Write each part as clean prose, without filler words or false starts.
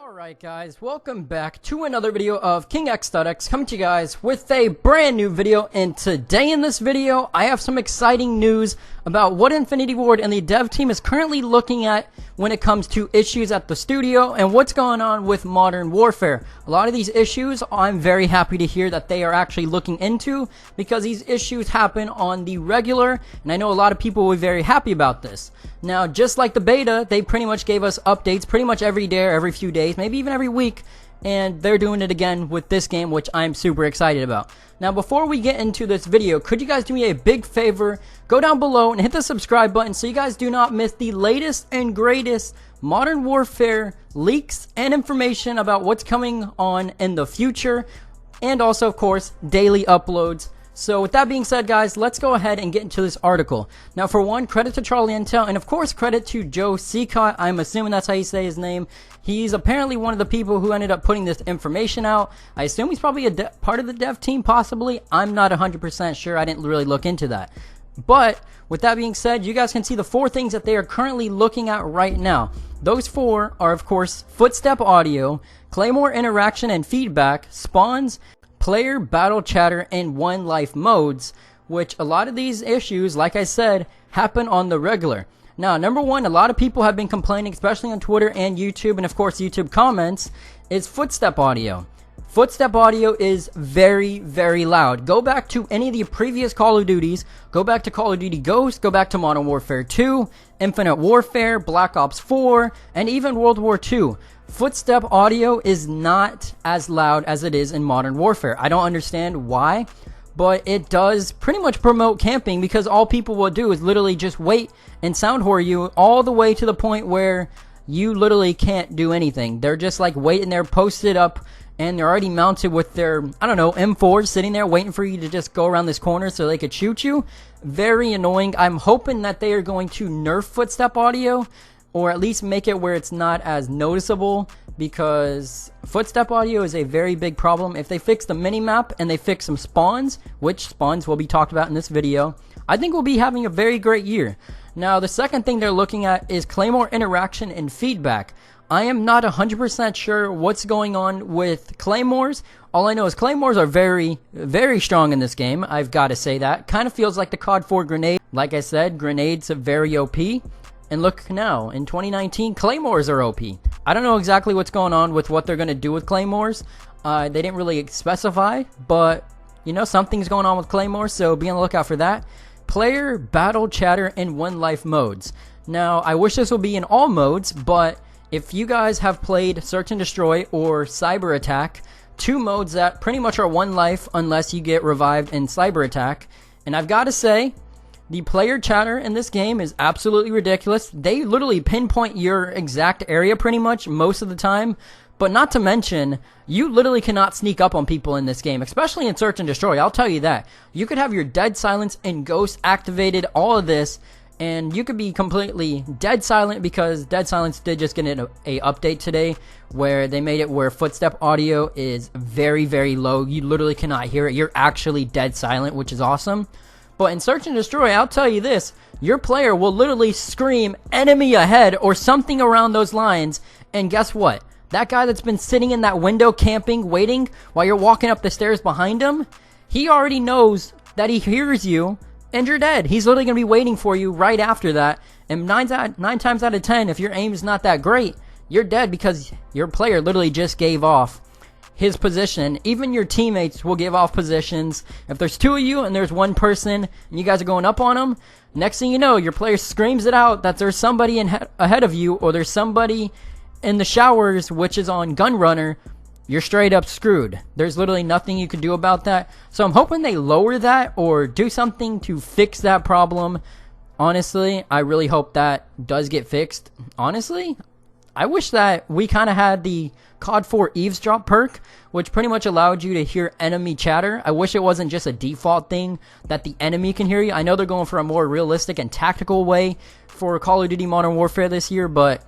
Alright guys, welcome back to another video of KingX.X coming to you guys with a brand new video, and today in this video I have some exciting news about what Infinity Ward and the dev team is currently looking at when it comes to issues at the studio and what's going on with Modern Warfare. A lot of these issues I'm very happy to hear that they are actually looking into, because these issues happen on the regular and I know a lot of people will be very happy about this. Now, just like the beta, they pretty much gave us updates pretty much every day or every few days, maybe even every week, and they're doing it again with this game, which I'm super excited about. Now, before we get into this video, could you guys do me a big favor? Go down below and hit the subscribe button so you guys do not miss the latest and greatest Modern Warfare leaks and information about what's coming on in the future, and also, of course, daily uploads. So with that being said, guys, let's go ahead and get into this article. Now, for one, credit to Charlie Intel, and of course credit to Joe COD. I'm assuming that's how you say his name. He's apparently one of the people who ended up putting this information out. I assume he's probably a part of the dev team, possibly. I'm not 100% sure. I didn't really look into that. But with that being said, you guys can see the 4 things that they are currently looking at right now. Those 4 are, of course, footstep audio, Claymore interaction and feedback, spawns, player battle chatter, and one life modes, which a lot of these issues, like I said, happen on the regular. Now, number one, a lot of people have been complaining, especially on Twitter and YouTube, and of course YouTube comments, is footstep audio. Footstep audio is very, very loud. Go back to any of the previous Call of Duties, go back to Call of Duty Ghost, go back to Modern Warfare 2, Infinite Warfare, Black Ops 4, and even World War 2. Footstep audio is not as loud as it is in Modern Warfare. I don't understand why, but it does pretty much promote camping, because all people will do is literally just wait and sound whore you all the way to the point where you literally can't do anything. They're just like waiting there, posted up, and they're already mounted with their, I don't know, M4s sitting there waiting for you to just go around this corner so they could shoot you. Very annoying. I'm hoping that they are going to nerf footstep audio, or at least make it where it's not as noticeable, because footstep audio is a very big problem. If they fix the minimap and they fix some spawns, which spawns will be talked about in this video, I think we'll be having a very great year. Now, the second thing they're looking at is Claymore interaction and feedback. I am not 100% sure what's going on with Claymores. All I know is Claymores are very, very strong in this game. I've got to say that. Kind of feels like the COD 4 grenade. Like I said, grenades are very OP. And look now, in 2019, Claymores are OP. I don't know exactly what's going on with what they're going to do with Claymores. They didn't really specify, but, you know, something's going on with Claymores, so be on the lookout for that. Player, battle, chatter, and one life modes. Now, I wish this would be in all modes, but if you guys have played Search and Destroy or Cyber Attack, 2 modes that pretty much are one life unless you get revived in Cyber Attack, and I've got to say, the player chatter in this game is absolutely ridiculous. They literally pinpoint your exact area pretty much most of the time. But not to mention, you literally cannot sneak up on people in this game, especially in Search and Destroy. I'll tell you that. You could have your dead silence and ghost activated, all of this, and you could be completely dead silent, because dead silence did just get a update today where they made it where footstep audio is very, very low. You literally cannot hear it. You're actually dead silent, which is awesome. But in Search and Destroy, I'll tell you this, your player will literally scream enemy ahead or something around those lines, and guess what? That guy that's been sitting in that window camping, waiting while you're walking up the stairs behind him, he already knows that he hears you and you're dead. He's literally going to be waiting for you right after that, and 9 times out of 10, if your aim is not that great, you're dead, because your player literally just gave off his position. Even your teammates will give off positions. If there's 2 of you and there's 1 person and you guys are going up on them, next thing you know, your player screams it out that there's somebody ahead of you, or there's somebody in the showers, which is on gun runner. You're straight up screwed. There's literally nothing you can do about that. So I'm hoping they lower that or do something to fix that problem. Honestly, I really hope that does get fixed. Honestly, I wish that we kind of had the COD 4 eavesdrop perk, which pretty much allowed you to hear enemy chatter. I wish it wasn't just a default thing that the enemy can hear you. I know they're going for a more realistic and tactical way for Call of Duty Modern Warfare this year, but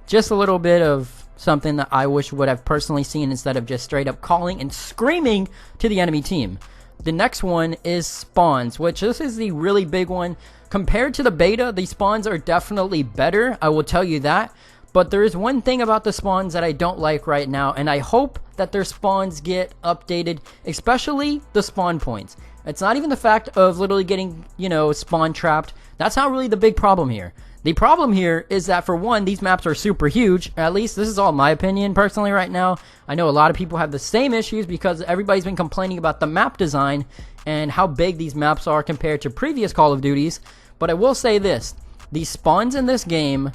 just a little bit of something that I wish would have personally seen, instead of just straight up calling and screaming to the enemy team. The next one is spawns, which this is the really big one. Compared to the beta, the spawns are definitely better, I will tell you that. But there is one thing about the spawns that I don't like right now, and I hope that their spawns get updated, especially the spawn points. It's not even the fact of literally getting, you know, spawn trapped. That's not really the big problem here. The problem here is that, for one, these maps are super huge. At least this is all my opinion personally right now. I know a lot of people have the same issues because everybody's been complaining about the map design and how big these maps are compared to previous Call of Duties. But I will say this, the spawns in this game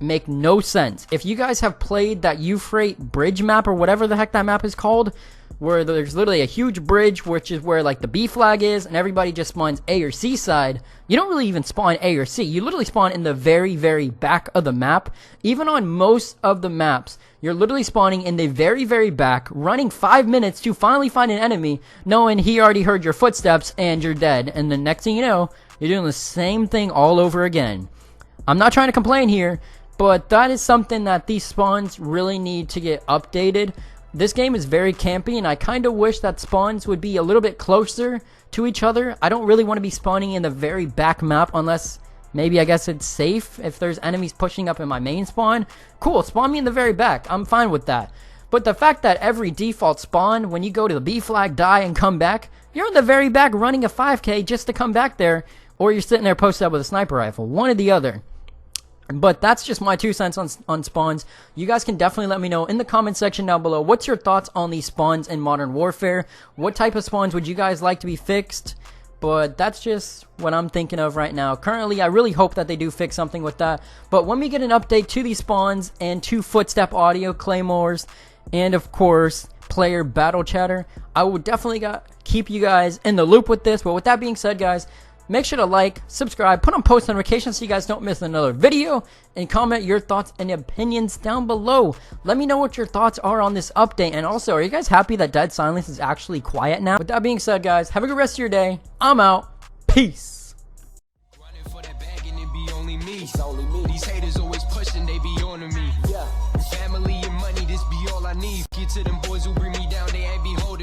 make no sense. If you guys have played that Euphrates bridge map, or whatever the heck that map is called, where there's literally a huge bridge, which is where like the B flag is, and everybody just spawns A or C side, you don't really even spawn A or C. You literally spawn in the very, very back of the map. Even on most of the maps, you're literally spawning in the very, very back, running 5 minutes to finally find an enemy, knowing he already heard your footsteps and you're dead. And the next thing you know, you're doing the same thing all over again. I'm not trying to complain here, but that is something that these spawns really need to get updated. This game is very campy, and I kind of wish that spawns would be a little bit closer to each other. I don't really want to be spawning in the very back map unless maybe I guess it's safe if there's enemies pushing up in my main spawn. Cool, spawn me in the very back. I'm fine with that. But the fact that every default spawn, when you go to the B flag, die, and come back, you're in the very back running a 5K just to come back there, or you're sitting there posted up with a sniper rifle. One or the other. But that's just my 2 cents on spawns. You guys can definitely let me know in the comment section down below. What's your thoughts on these spawns in Modern Warfare? What type of spawns would you guys like to be fixed? But that's just what I'm thinking of right now. Currently, I really hope that they do fix something with that. But when we get an update to these spawns and to footstep audio, claymores, and of course, player battle chatter, I will definitely keep you guys in the loop with this. But with that being said, guys, make sure to like, subscribe, put on post notifications so you guys don't miss another video, and comment your thoughts and opinions down below. Let me know what your thoughts are on this update, and also, are you guys happy that Dead Silence is actually quiet now? With that being said, guys, have a good rest of your day. I'm out. Peace. These haters always pushing, they be on to me. Family and money, this be all I need. Get to them boys who bring me down, they ain't be holding.